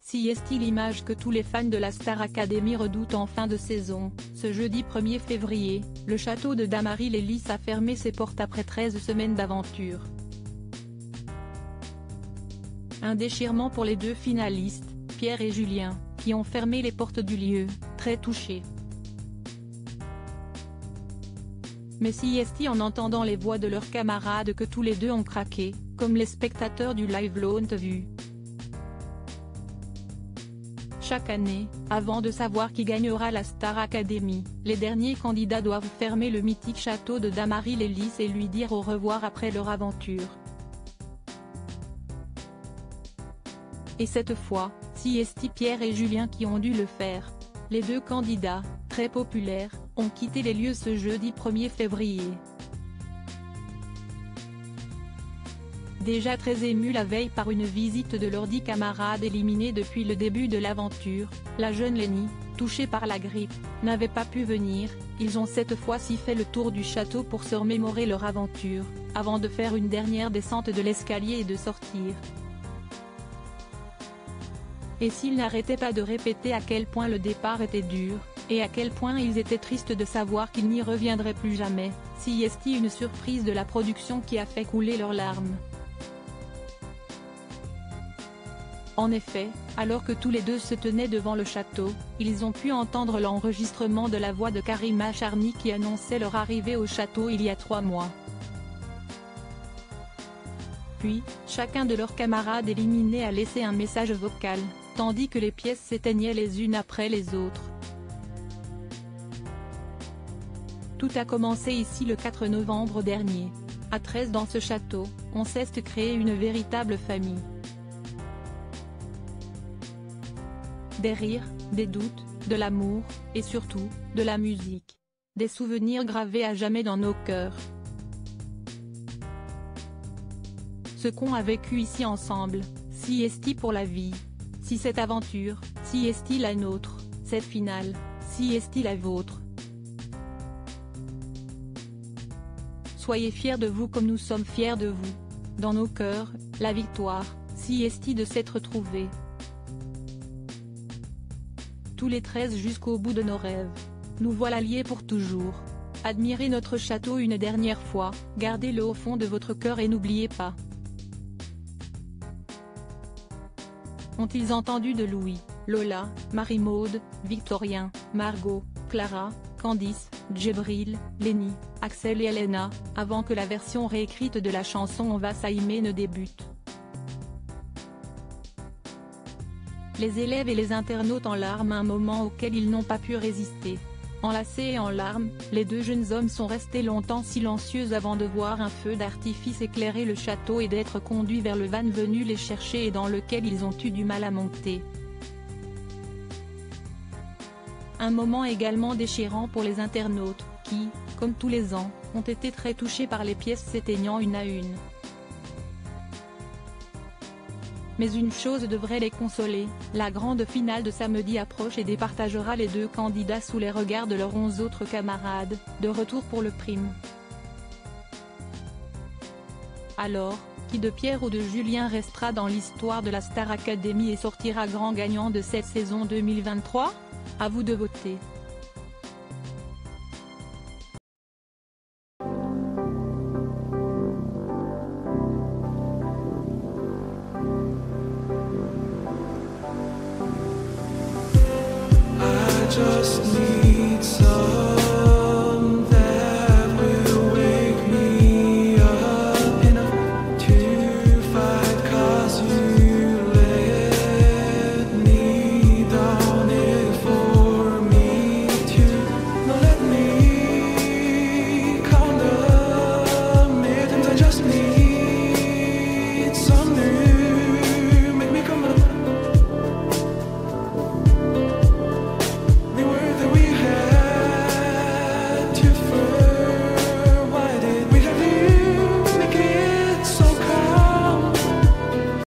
Si est-il l'image que tous les fans de la Star Academy redoutent en fin de saison. Ce jeudi 1er février, le château de Damaris-les-Lys a fermé ses portes après 13 semaines d'aventure. Un déchirement pour les deux finalistes, Pierre et Julien, qui ont fermé les portes du lieu, très touchés. Mais si est-il en entendant les voix de leurs camarades que tous les deux ont craqué, comme les spectateurs du live l'ont vu. Chaque année, avant de savoir qui gagnera la Star Academy, les derniers candidats doivent fermer le mythique château de Damaris-les-Lys et lui dire au revoir après leur aventure. Et cette fois, si est-il Pierre et Julien qui ont dû le faire. Les deux candidats, très populaires, ont quitté les lieux ce jeudi 1er février. Déjà très émus la veille par une visite de leurs 10 camarades éliminés depuis le début de l'aventure, la jeune Lenny, touchée par la grippe, n'avait pas pu venir. Ils ont cette fois-ci fait le tour du château pour se remémorer leur aventure, avant de faire une dernière descente de l'escalier et de sortir. Et s'ils n'arrêtaient pas de répéter à quel point le départ était dur, et à quel point ils étaient tristes de savoir qu'ils n'y reviendraient plus jamais, si est-il une surprise de la production qui a fait couler leurs larmes. En effet, alors que tous les deux se tenaient devant le château, ils ont pu entendre l'enregistrement de la voix de Karima Charny qui annonçait leur arrivée au château il y a 3 mois. Puis, chacun de leurs camarades éliminés a laissé un message vocal, tandis que les pièces s'éteignaient les unes après les autres. Tout a commencé ici le 4 novembre dernier. À 13 dans ce château, on s'est créé une véritable famille. Des rires, des doutes, de l'amour, et surtout, de la musique. Des souvenirs gravés à jamais dans nos cœurs. Ce qu'on a vécu ici ensemble, si est-il pour la vie. Si cette aventure, si est-il la nôtre, cette finale, si est-il la vôtre. Soyez fiers de vous comme nous sommes fiers de vous. Dans nos cœurs, la victoire, si est-il de s'être trouvée. Tous les 13 jusqu'au bout de nos rêves. Nous voilà liés pour toujours. Admirez notre château une dernière fois, gardez-le au fond de votre cœur et n'oubliez pas. Ont-ils entendu de Louis, Lola, Marie-Maude, Victorien, Margot, Clara, Candice, Djibril, Lenny, Axel et Elena, avant que la version réécrite de la chanson On va s'aimer ne débute. Les élèves et les internautes en larmes, un moment auquel ils n'ont pas pu résister. Enlacés et en larmes, les deux jeunes hommes sont restés longtemps silencieux avant de voir un feu d'artifice éclairer le château et d'être conduits vers le van venu les chercher et dans lequel ils ont eu du mal à monter. Un moment également déchirant pour les internautes, qui, comme tous les ans, ont été très touchés par les pièces s'éteignant une à une. Mais une chose devrait les consoler, la grande finale de samedi approche et départagera les deux candidats sous les regards de leurs 11 autres camarades, de retour pour le prime. Alors, qui de Pierre ou de Julien restera dans l'histoire de la Star Academy et sortira grand gagnant de cette saison 2023 ? À vous de voter.